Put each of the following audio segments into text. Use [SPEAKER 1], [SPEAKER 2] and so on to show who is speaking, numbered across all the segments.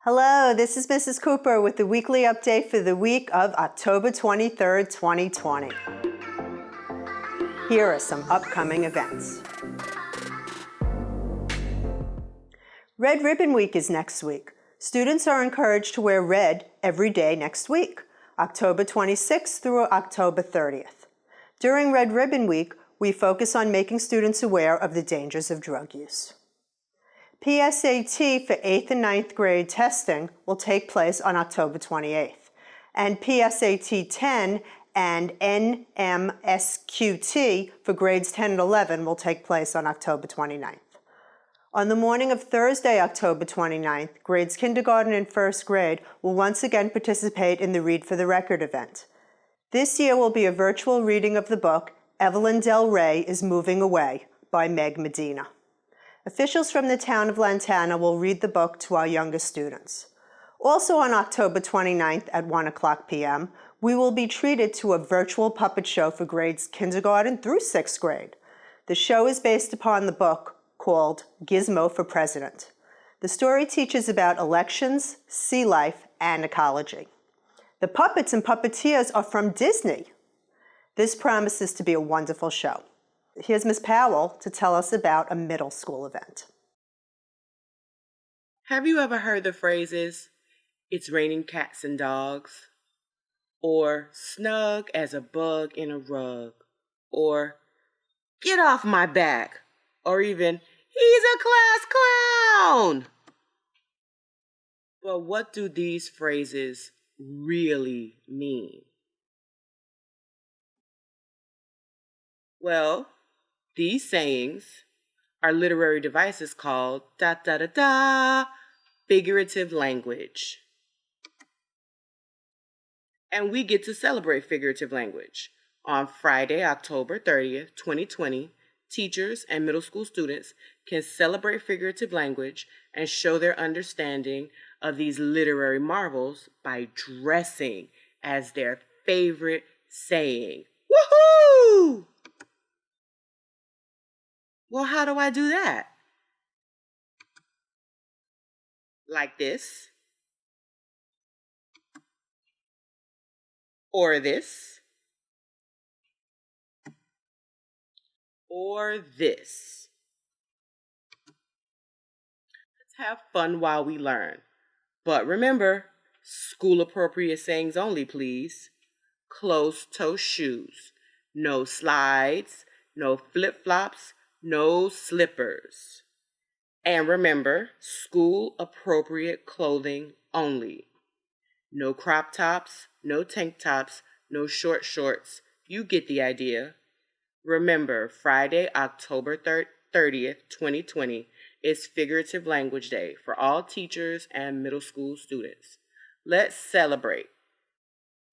[SPEAKER 1] Hello, this is Mrs. Cooper with the weekly update for the week of October 23rd, 2020. Here are some upcoming events. Red Ribbon Week is next week. Students are encouraged to wear red every day next week, October 26th through October 30th. During Red Ribbon Week, we focus on making students aware of the dangers of drug use. PSAT for 8th and 9th grade testing will take place on October 28th, and PSAT 10 and NMSQT for grades 10 and 11 will take place on October 29th. On the morning of Thursday, October 29th, grades kindergarten and first grade will once again participate in the Read for the Record event. This year will be a virtual reading of the book Evelyn Del Rey is Moving Away by Meg Medina. Officials from the town of Lantana will read the book to our youngest students. Also on October 29th at 1:00 p.m., we will be treated to a virtual puppet show for grades kindergarten through 6th grade. The show is based upon the book called Gizmo for President. The story teaches about elections, sea life, and ecology. The puppets and puppeteers are from Disney. This promises to be a wonderful show. Here's Ms. Powell to tell us about a middle school event.
[SPEAKER 2] Have you ever heard the phrases, "It's raining cats and dogs," or "snug as a bug in a rug," or "get off my back," or even "he's a class clown"? But what do these phrases really mean? Well, these sayings are literary devices called figurative language. And we get to celebrate figurative language. On Friday, October 30th, 2020, teachers and middle school students can celebrate figurative language and show their understanding of these literary marvels by dressing as their favorite saying. Woohoo! Well, how do I do that? Like this. Or this. Or this. Let's have fun while we learn. But remember, school appropriate sayings only, please. Closed-toe shoes. No slides. No flip-flops. No slippers. And remember, school-appropriate clothing only. No crop tops, no tank tops, no short shorts. You get the idea. Remember, Friday, October 30th, 2020 is Figurative Language Day for all teachers and middle school students. Let's celebrate.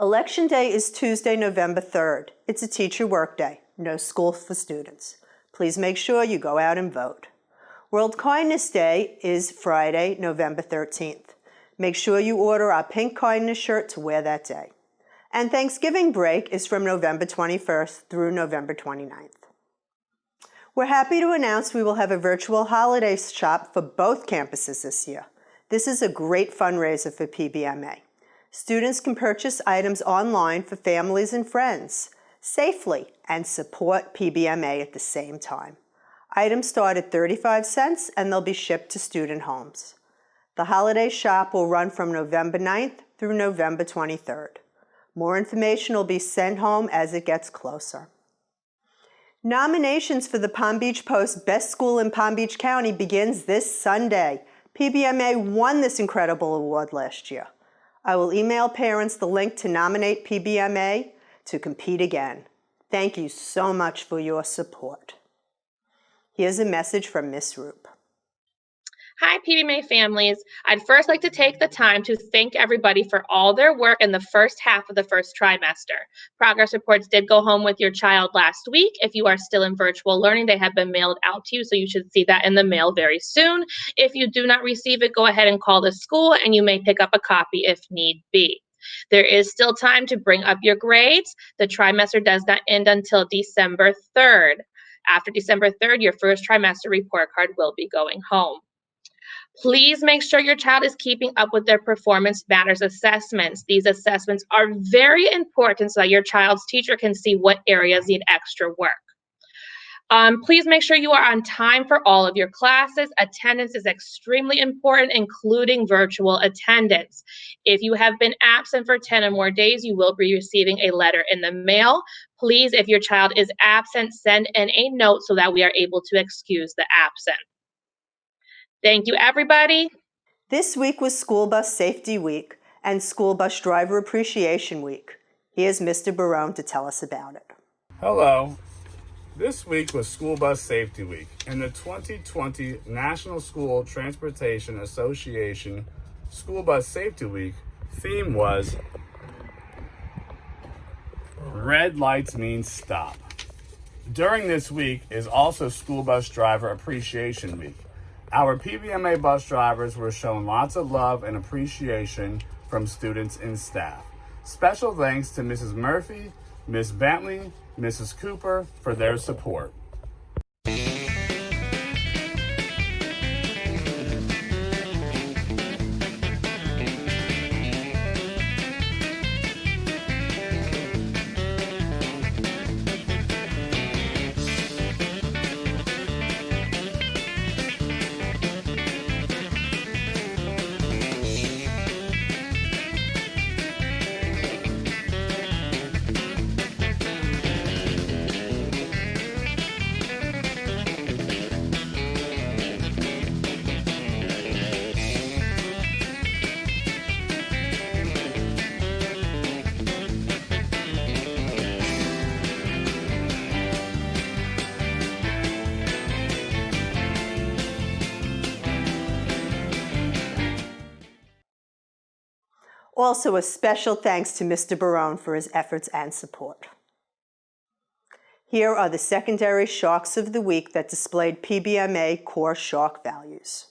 [SPEAKER 1] Election Day is Tuesday, November 3rd. It's a teacher workday, no school for students. Please make sure you go out and vote. World Kindness Day is Friday, November 13th. Make sure you order our pink kindness shirt to wear that day. And Thanksgiving break is from November 21st through November 29th. We're happy to announce we will have a virtual holiday shop for both campuses this year. This is a great fundraiser for PBMA. Students can purchase items online for families and friends safely and support PBMA at the same time. Items start at 35 cents and they'll be shipped to student homes. The holiday shop will run from November 9th through November 23rd. More information will be sent home as it gets closer. Nominations for the Palm Beach Post Best School in Palm Beach County begins this Sunday. PBMA won this incredible award last year. I will email parents the link to nominate PBMA to compete again. Thank you so much for your support. Here's a message from Mrsroop.
[SPEAKER 3] Hi, PBMA families. I'd first like to take the time to thank everybody for all their work in the first half of the first trimester. Progress reports did go home with your child last week. If you are still in virtual learning, they have been mailed out to you, so you should see that in the mail very soon. If you do not receive it, go ahead and call the school, and you may pick up a copy if need be. There is still time to bring up your grades. The trimester does not end until December 3rd. After December 3rd, your first trimester report card will be going home. Please make sure your child is keeping up with their performance matters assessments. These assessments are very important so that your child's teacher can see what areas need extra work. Please make sure you are on time for all of your classes. Attendance is extremely important, including virtual attendance. If you have been absent for 10 or more days, you will be receiving a letter in the mail. Please, if your child is absent, send in a note so that we are able to excuse the absent. Thank you, everybody.
[SPEAKER 1] This week was School Bus Safety Week and School Bus Driver Appreciation Week. Here's Mr. Barone to tell us about it.
[SPEAKER 4] Hello. This week was School Bus Safety Week, and the 2020 National School Transportation Association School Bus Safety Week theme was Red Lights Mean Stop. During this week is also School Bus Driver Appreciation Week. Our PBMA bus drivers were shown lots of love and appreciation from students and staff. Special thanks to Mrs. Murphy, Ms. Bentley, Mrs. Cooper for their support.
[SPEAKER 1] Also, a special thanks to Mr. Barone for his efforts and support. Here are the secondary sharks of the week that displayed PBMA core shark values.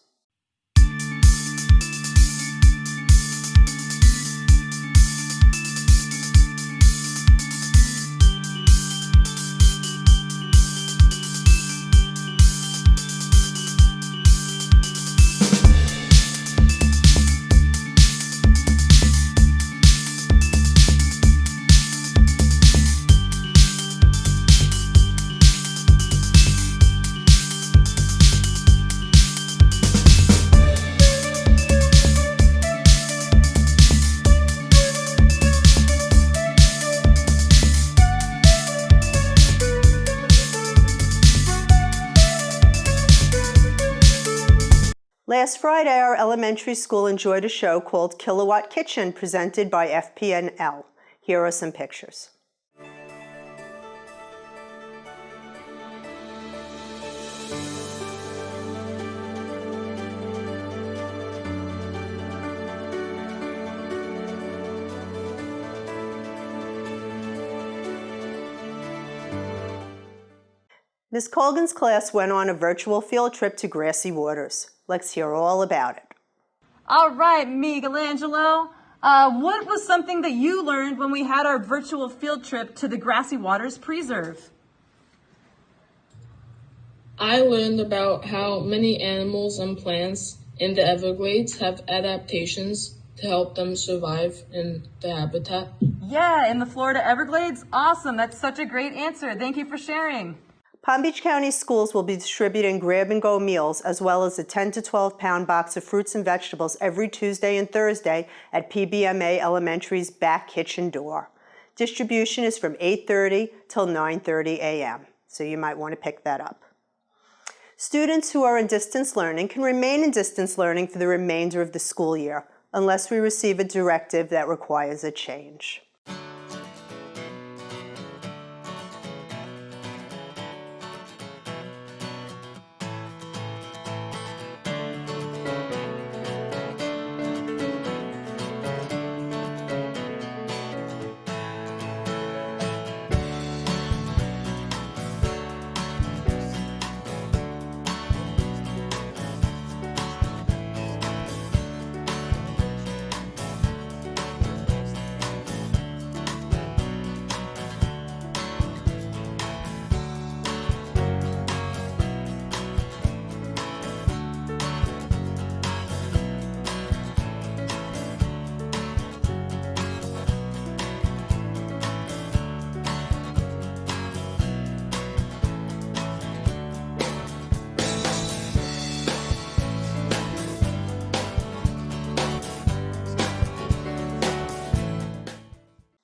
[SPEAKER 1] Last Friday, our elementary school enjoyed a show called Kilowatt Kitchen, presented by FPNL. Here are some pictures. Ms. Colgan's class went on a virtual field trip to Grassy Waters. Let's hear all about it.
[SPEAKER 5] All right, Michelangelo. What was something that you learned when we had our virtual field trip to the Grassy Waters Preserve?
[SPEAKER 6] I learned about how many animals and plants in the Everglades have adaptations to help them survive in the habitat.
[SPEAKER 5] Yeah, in the Florida Everglades? Awesome, that's such a great answer. Thank you for sharing.
[SPEAKER 1] Palm Beach County schools will be distributing grab-and-go meals as well as a 10 to 12-pound box of fruits and vegetables every Tuesday and Thursday at PBMA Elementary's back kitchen door. Distribution is from 8:30 till 9:30 a.m., so you might want to pick that up. Students who are in distance learning can remain in distance learning for the remainder of the school year, unless we receive a directive that requires a change.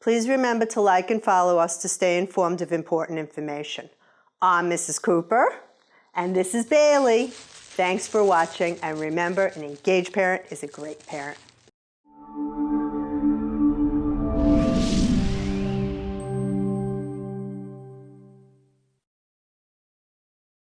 [SPEAKER 1] Please remember to like and follow us to stay informed of important information. I'm Mrs. Cooper, and this is Bailey. Thanks for watching, and remember, an engaged parent is a great parent.